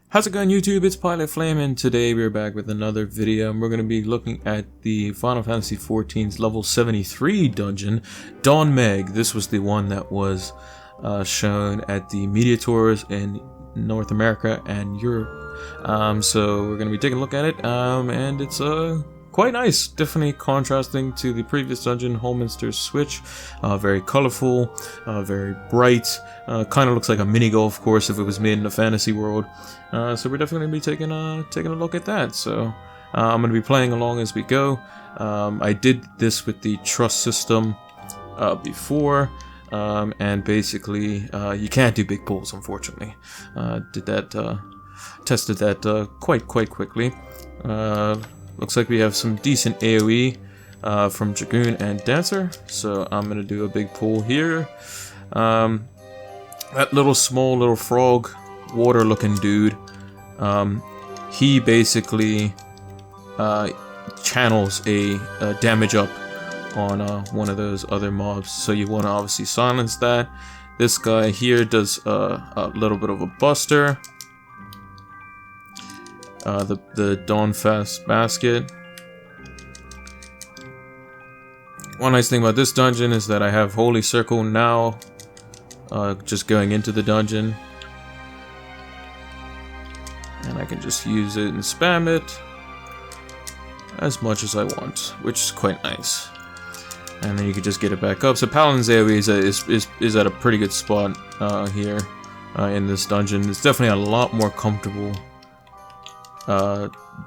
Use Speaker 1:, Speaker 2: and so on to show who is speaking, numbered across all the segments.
Speaker 1: How's it going, YouTube? It's Pilot Flame, and today we're back with another video, and we're going to be looking at the Final Fantasy XIV's level 73 dungeon, Dohn Mheg. This was the one that was shown at the media tours in North America and Europe. So we're going to be taking a look at it, and it's quite nice. Definitely contrasting to the previous dungeon, Holminster's Switch. Very colorful, very bright. Kind of looks like a mini golf course if it was made in a fantasy world. So we're definitely going to be taking a look at that. So I'm going to be playing along as we go. I did this with the trust system before, and basically you can't do big pulls, unfortunately. Tested that quite quickly. Looks like we have some decent AoE from Dragoon and Dancer, so I'm going to do a big pull here. That small little frog, water looking dude, he basically channels a damage up on one of those other mobs, so you want to obviously silence that. This guy here does a little bit of a buster. The Dawn Fast Basket. One nice thing about this dungeon is that I have Holy Circle now, just going into the dungeon, and I can just use it and spam it as much as I want, which is quite nice. And then you can just get it back up. So Paladin's AoE is at a pretty good spot here in this dungeon. It's definitely a lot more comfortable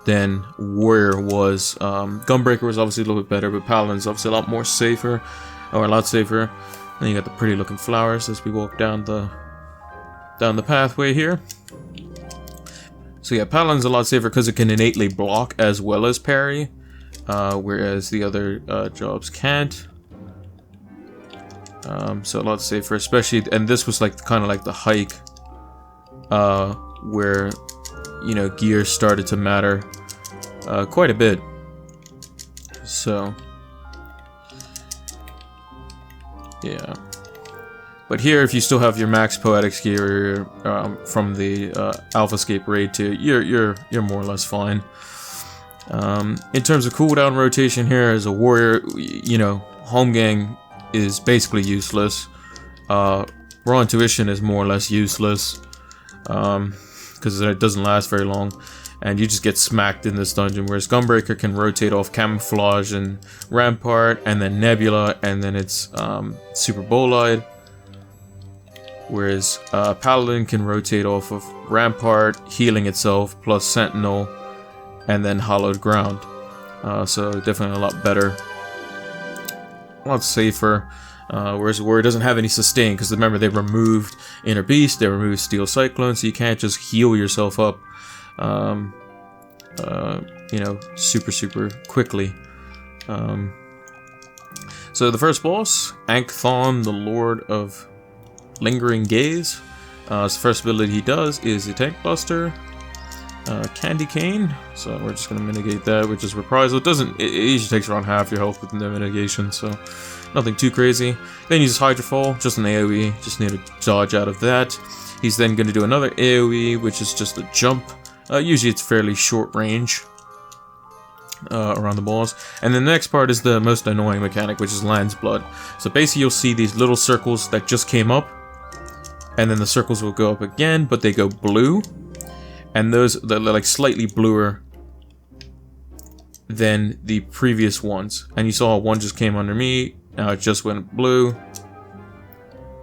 Speaker 1: than Warrior was. Gunbreaker was obviously a little bit better, but Paladin's obviously a lot more safer, or a lot safer. And you got the pretty looking flowers as we walk down the pathway here. So yeah, Paladin's a lot safer because it can innately block as well as parry, whereas the other jobs can't. So a lot safer, especially, and this was like kind of like the hike, where, you know, gear started to matter quite a bit. So yeah, but here, if you still have your max poetics gear from the Ffxiv raid too, you're more or less fine. In terms of cooldown rotation here, as a warrior, you know, home gang is basically useless. Raw intuition is more or less useless, because it doesn't last very long, and you just get smacked in this dungeon. Whereas Gunbreaker can rotate off Camouflage and Rampart, and then Nebula, and then it's Super Bolide. Whereas Paladin can rotate off of Rampart, healing itself, plus Sentinel, and then Hallowed Ground. So definitely a lot better, a lot safer. Whereas Warrior doesn't have any sustain, because remember, they removed Inner Beast, they removed Steel Cyclone, so you can't just heal yourself up, you know, super quickly. So the first boss, Ankhthon, the Lord of Lingering Gaze. His first ability he does is a Tank Buster, Candy Cane, so we're just going to mitigate that, which is Reprisal. It usually takes around half your health with no mitigation, so nothing too crazy. Then he uses Hydrofall, just an AoE, just need to dodge out of that. He's then going to do another AoE, which is just a jump. Usually it's fairly short range around the balls. And the next part is the most annoying mechanic, which is Land's Blood. So basically you'll see these little circles that just came up, and then the circles will go up again, but they go blue. And they're like slightly bluer than the previous ones. And you saw one just came under me, now it just went blue.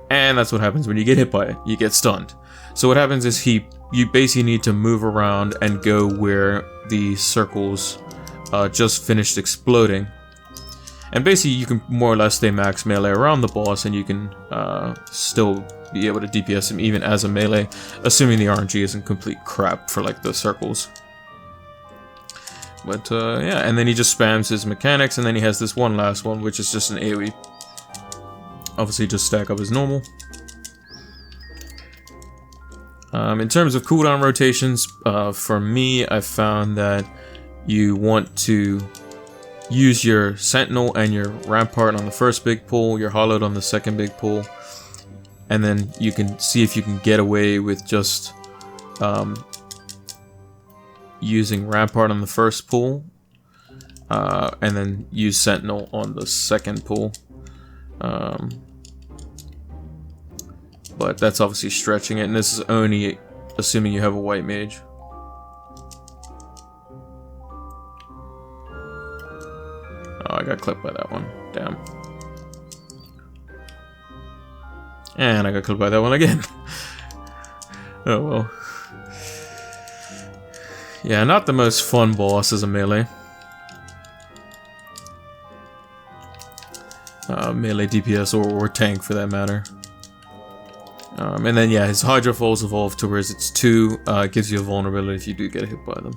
Speaker 1: And that's what happens when you get hit by it. You get stunned. So what happens is you basically need to move around and go where the circles just finished exploding. And basically you can more or less stay max melee around the boss, and you can still be able to DPS him even as a melee, assuming the RNG isn't complete crap for like the circles. But yeah, and then he just spams his mechanics, and then he has this one last one, which is just an AoE. Obviously just stack up as normal. In terms of cooldown rotations, for me, I found that you want to use your Sentinel and your Rampart on the first big pull, your Hollowed on the second big pull, and then you can see if you can get away with just using Rampart on the first pull, and then use Sentinel on the second pull. But that's obviously stretching it, and this is only assuming you have a white mage. Oh, I got clipped by that one. Damn. And I got clipped by that one again. Oh well. Yeah, not the most fun boss as a melee. Melee DPS or tank for that matter. And then yeah, his Hydro Falls evolve to where it's 2, gives you a vulnerability if you do get hit by them.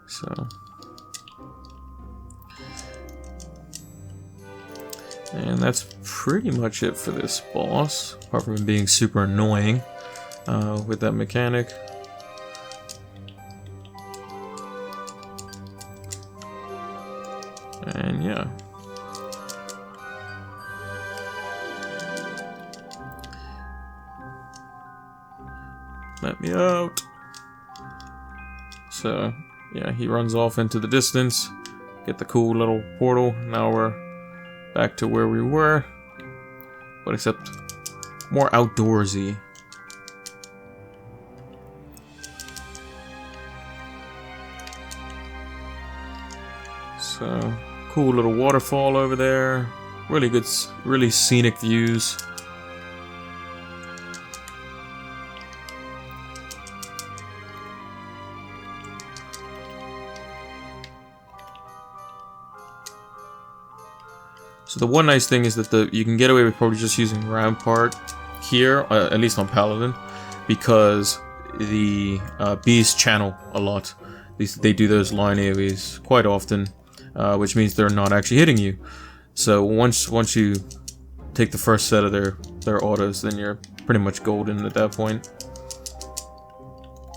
Speaker 1: So. And that's pretty much it for this boss, apart from it being super annoying with that mechanic. And yeah. Let me out. So, yeah, he runs off into the distance. Get the cool little portal. Now we're back to where we were, but except more outdoorsy. So, cool little waterfall over there. Really good, really scenic views. So the one nice thing is that you can get away with probably just using Rampart here, at least on Paladin, because the bees channel a lot. At least they do those line AoEs quite often, which means they're not actually hitting you. So once you take the first set of their autos, then you're pretty much golden at that point.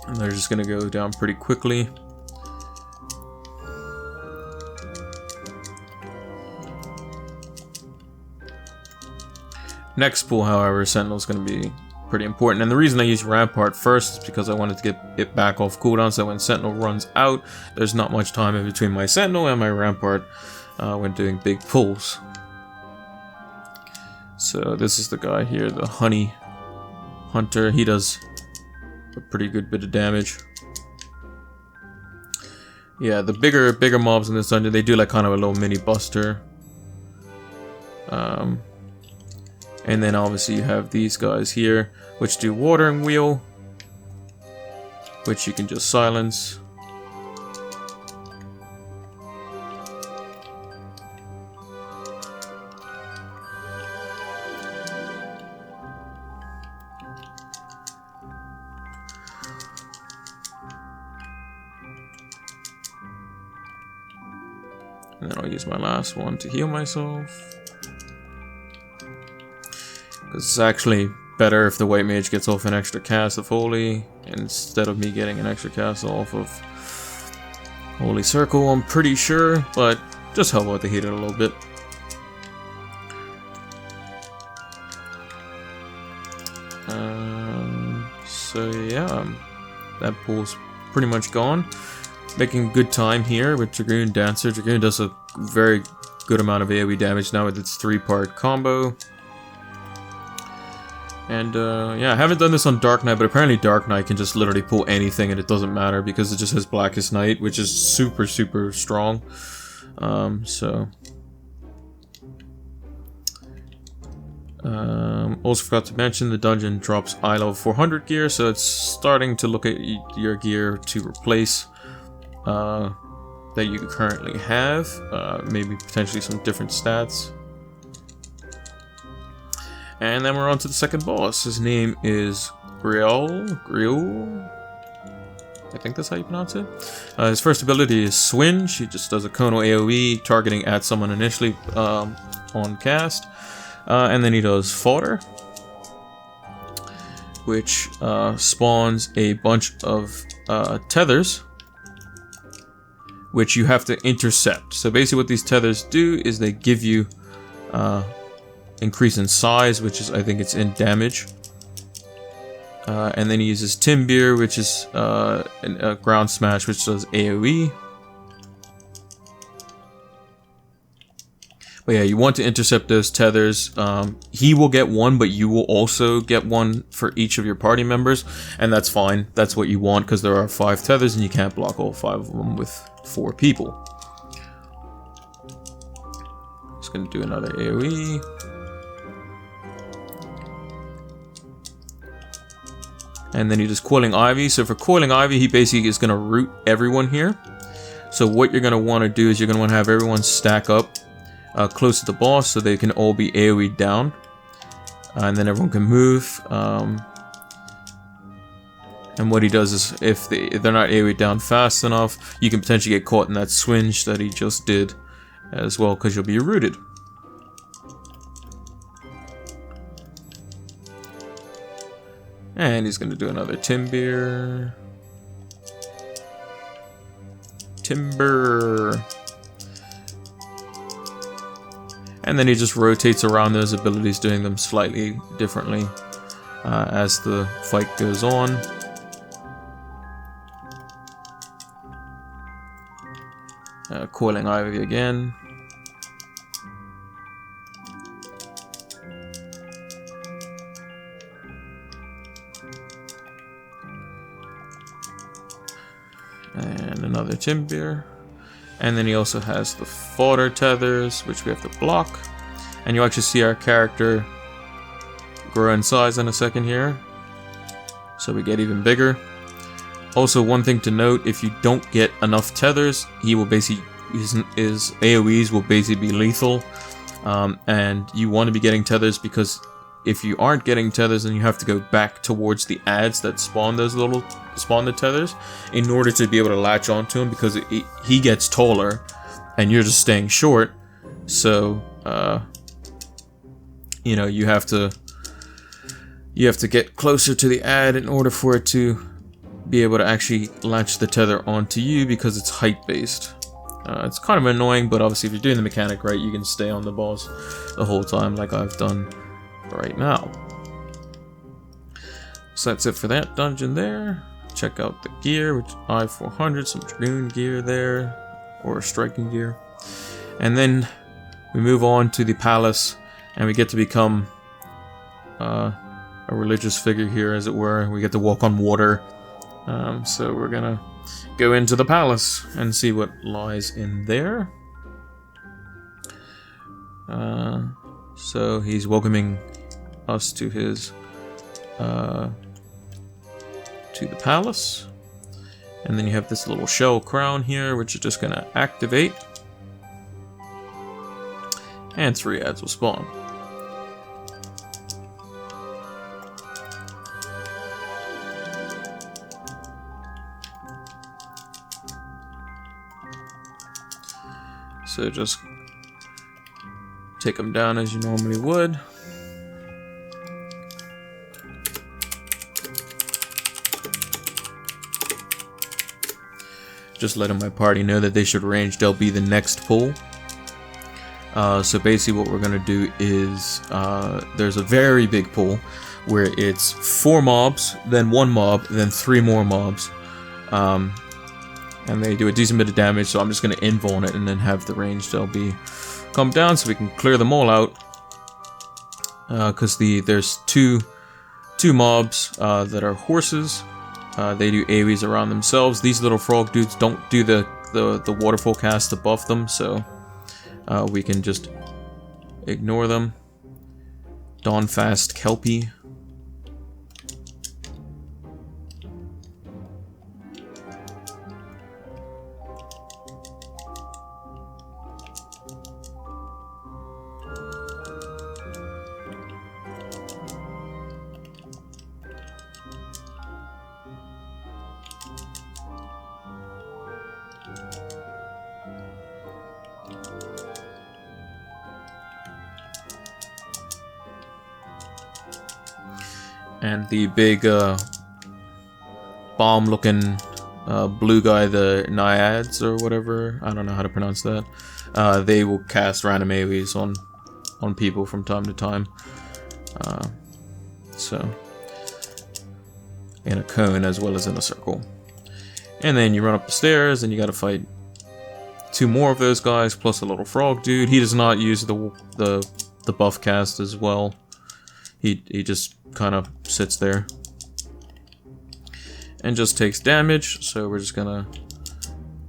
Speaker 1: And they're just gonna go down pretty quickly. Next pull, however, Sentinel is going to be pretty important, and the reason I use Rampart first is because I wanted to get it back off cooldown, so when Sentinel runs out, there's not much time in between my Sentinel and my Rampart when doing big pulls. So this is the guy here, the Honey Hunter. He does a pretty good bit of damage. Yeah, the bigger mobs in this dungeon, they do like kind of a little mini buster. And then obviously you have these guys here, which do Watering Wheel, which you can just silence. And then I'll use my last one to heal myself. Because it's actually better if the white mage gets off an extra cast of Holy instead of me getting an extra cast off of Holy Circle, I'm pretty sure, but just help out the heater a little bit. So yeah, that pool's pretty much gone. Making good time here with Dragoon Dancer. Dragoon does a very good amount of AoE damage now with its 3-part combo. And yeah, I haven't done this on Dark Knight, but apparently Dark Knight can just literally pull anything and it doesn't matter because it just has Blackest Night, which is super strong. Also forgot to mention the dungeon drops eye level 400 gear, so it's starting to look at your gear to replace that you currently have, maybe potentially some different stats. And then we're on to the second boss. His name is Griel. I think that's how you pronounce it. His first ability is Swinge. He just does a conal AoE, targeting at someone initially on cast. And then he does Fodder, which spawns a bunch of tethers, which you have to intercept. So basically what these tethers do is they give you increase in size, which is, I think it's in damage. And then he uses Timbeer, which is a ground smash, which does AoE. But yeah, you want to intercept those tethers. He will get one, but you will also get one for each of your party members, and that's fine. That's what you want, because there are 5 tethers, and you can't block all 5 of them with 4 people. Just gonna do another AoE. And then he does Coiling Ivy. So for Coiling Ivy, he basically is gonna root everyone here. So what you're gonna want to do is you're gonna want to have everyone stack up close to the boss, so they can all be AoE down, and then everyone can move. And what he does is, if they're not AoE down fast enough, you can potentially get caught in that swinge that he just did as well, because you'll be rooted. And he's going to do another Timber. And then he just rotates around those abilities, doing them slightly differently as the fight goes on. Coiling Ivy again. And another Timber. And then he also has the fodder tethers, which we have to block. And you actually see our character grow in size in a second here. So we get even bigger. Also, one thing to note, if you don't get enough tethers, he will basically, his AoEs will basically be lethal. And you want to be getting tethers, because if you aren't getting tethers, then you have to go back towards the ads that spawn the tethers in order to be able to latch onto him, because he gets taller and you're just staying short. So you know, you have to get closer to the ad in order for it to be able to actually latch the tether onto you, because it's height based. It's kind of annoying, but obviously if you're doing the mechanic right, you can stay on the boss the whole time, like I've done right now. So that's it for that dungeon there. Check out the gear, which I-400, some Dragoon gear there, or striking gear. And then we move on to the palace, and we get to become a religious figure here, as it were. We get to walk on water. So we're gonna go into the palace and see what lies in there. So he's welcoming us to his to the palace, and then you have this little shell crown here, which you're just gonna activate, and 3 ads will spawn. So just take them down as you normally would. Just letting my party know that they should range. They'll be the next pull. So basically what we're going to do is there's a very big pull where it's 4 mobs, then 1 mob, then 3 more mobs. And they do a decent bit of damage, so I'm just going to invuln it and then have the ranged LB come down so we can clear them all out. Because there's two mobs that are horses. They do AoEs around themselves. These little frog dudes don't do the waterfall cast to buff them, so we can just ignore them. Dawn Fast Kelpie. And the big bomb-looking blue guy, the Naiads or whatever, I don't know how to pronounce that. They will cast random AoEs on people from time to time. So in a cone as well as in a circle. And then you run up the stairs and you gotta fight 2 more of those guys plus a little frog dude. He does not use the buff cast as well. He just kind of sits there and just takes damage. So we're just gonna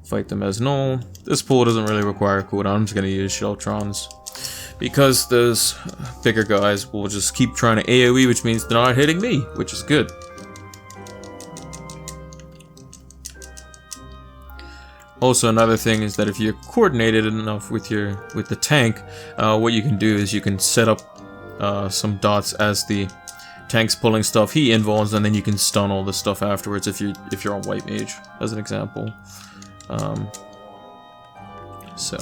Speaker 1: fight them as normal. This pool doesn't really require a cooldown. I'm just gonna use Sheltrons because those bigger guys will just keep trying to AoE, which means they're not hitting me, which is good. Also, another thing is that if you're coordinated enough with the tank, what you can do is you can set up some dots as the tank's pulling stuff. He invulns, and then you can stun all the stuff afterwards if you're on white mage, as an example. So,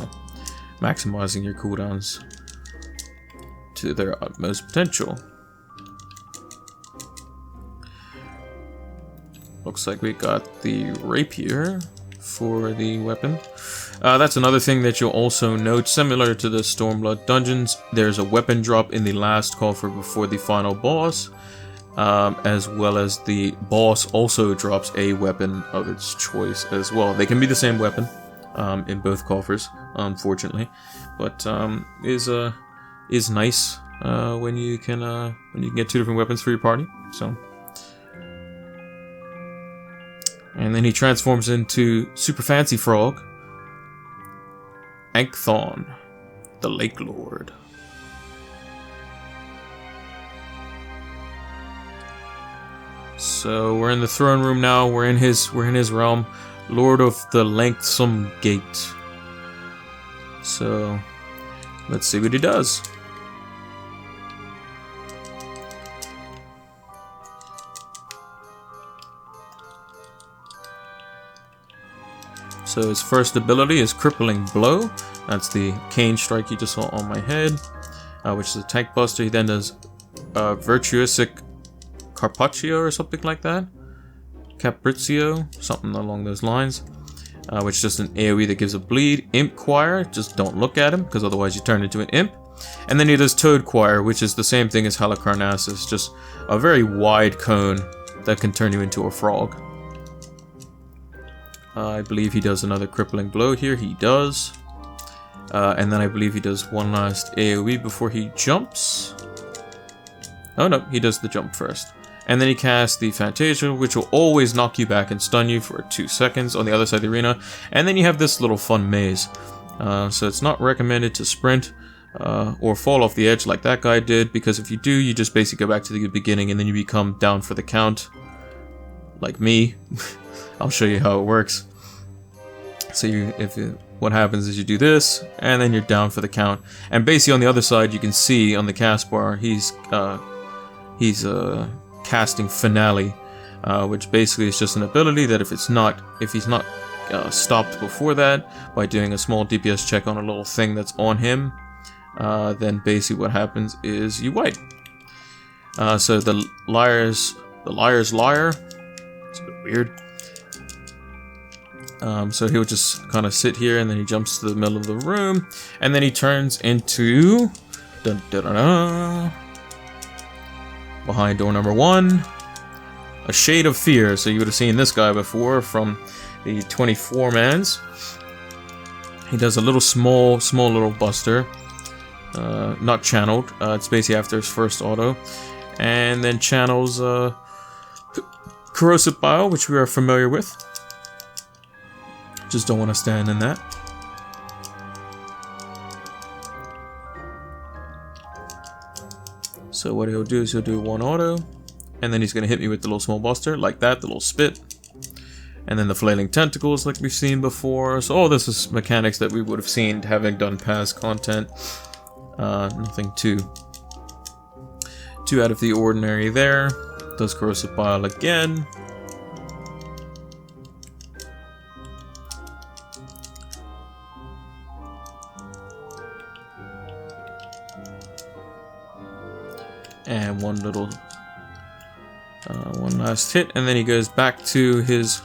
Speaker 1: maximizing your cooldowns to their utmost potential. Looks like we got the rapier for the weapon. That's another thing that you'll also note. Similar to the Stormblood dungeons, there's a weapon drop in the last coffer before the final boss, as well as the boss also drops a weapon of its choice as well. They can be the same weapon in both coffers, unfortunately, but is nice when you can get 2 different weapons for your party. So. And then he transforms into Super Fancy Frog, Ankthon, the Lake Lord. So we're in the throne room now. We're in his realm, Lord of the Lengthsome Gate. So let's see what he does. So his first ability is Crippling Blow. That's the cane strike you just saw on my head, which is a tank buster. He then does Virtuosic Carpaccio or something like that. Capriccio, something along those lines, which is just an AoE that gives a bleed. Imp Choir, just don't look at him because otherwise you turn into an imp. And then he does Toad Choir, which is the same thing as Halicarnassus, just a very wide cone that can turn you into a frog. I believe he does another Crippling Blow here. He does. And then I believe he does one last AoE before he jumps. Oh no, he does the jump first. And then he casts the Fantasia, which will always knock you back and stun you for 2 seconds on the other side of the arena. And then you have this little fun maze. So it's not recommended to sprint or fall off the edge like that guy did, because if you do, you just basically go back to the beginning and then you become down for the count. Like me. I'll show you how it works. So what happens is you do this, and then you're down for the count. And basically on the other side, you can see on the cast bar, he's casting Finale, which basically is just an ability that if he's not stopped before that by doing a small DPS check on a little thing that's on him, then basically what happens is you wipe. So the liar's liar. It's a bit weird. So he'll just kind of sit here, and then he jumps to the middle of the room, and then he turns into behind door number 1, a Shade of Fear. So you would have seen this guy before from the 24 mans. He does a little small little buster, not channeled. It's basically after his first auto, and then channels Corrosive Bile, which we are familiar with. Just don't want to stand in that. So what he'll do is he'll do 1 auto, and then he's going to hit me with the little small buster, like that, the little spit. And then the Flailing Tentacles, like we've seen before. So all this is mechanics that we would have seen having done past content. Nothing too out of the ordinary there. Does Corrosive Bile again. And one last hit, and then he goes back to his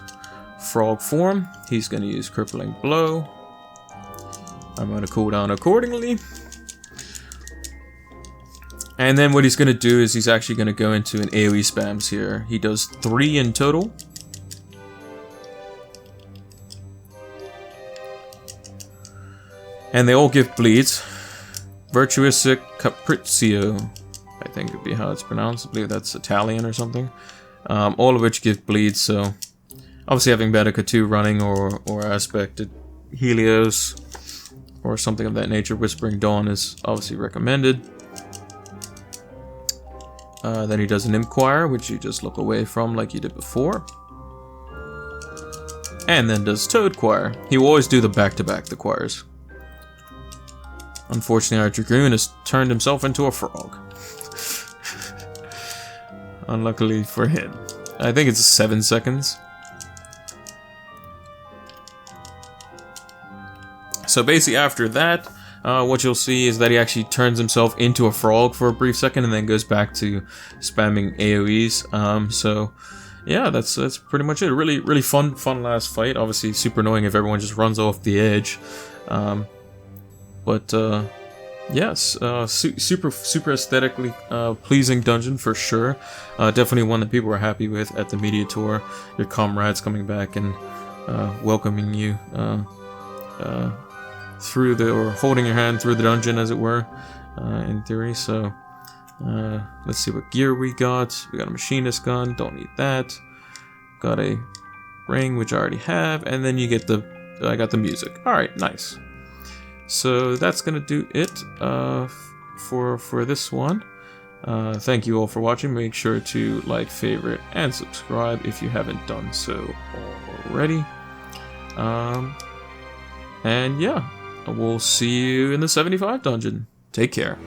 Speaker 1: frog form. He's going to use Crippling Blow. I'm going to cool down accordingly. And then what he's going to do is he's actually going to go into an AoE spams here. He does 3 in total. And they all give bleeds. Virtuosic Capriccio, I think would be how it's pronounced. I believe that's Italian or something. All of which give bleeds, so obviously having Medica 2 running or Aspected Helios or something of that nature, Whispering Dawn is obviously recommended. Then he does an Imp Choir, which you just look away from like you did before. And then does Toad Choir. He will always do the back-to-back, the choirs. Unfortunately, our Dragoon has turned himself into a frog. Unluckily for him. I think it's 7 seconds. So basically after that, what you'll see is that he actually turns himself into a frog for a brief second and then goes back to spamming AoEs. So yeah, that's pretty much it. Really fun last fight. Obviously super annoying if everyone just runs off the edge. Yes, super aesthetically pleasing dungeon for sure. Definitely one that people were happy with at the media tour. Your comrades coming back and welcoming you through or holding your hand through the dungeon, as it were, in theory. So let's see what gear we got. We got a machinist gun, don't need that. Got a ring, which I already have, and then you get I got the music. All right, nice. So that's gonna do it for this one. Thank you all for watching. Make sure to like, favorite, and subscribe if you haven't done so already. And yeah, we'll see you in the 75 dungeon. Take care.